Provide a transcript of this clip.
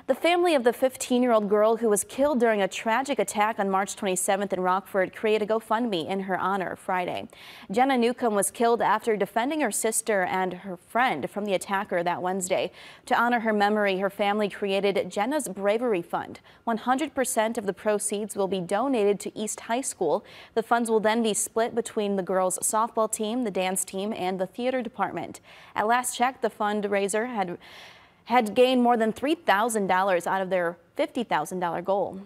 The family of the 15-year-old girl who was killed during a tragic attack on March 27th in Rockford created a GoFundMe in her honor Friday. Jenna was killed after defending her sister and her friend from the attacker that Wednesday. To honor her memory, her family created Jenna's Bravery Fund. 100% of the proceeds will be donated to East High School. The funds will then be split between the girls' softball team, the dance team, and the theater department. At last check, the fundraiser had gained more than $3,000 out of their $50,000 goal.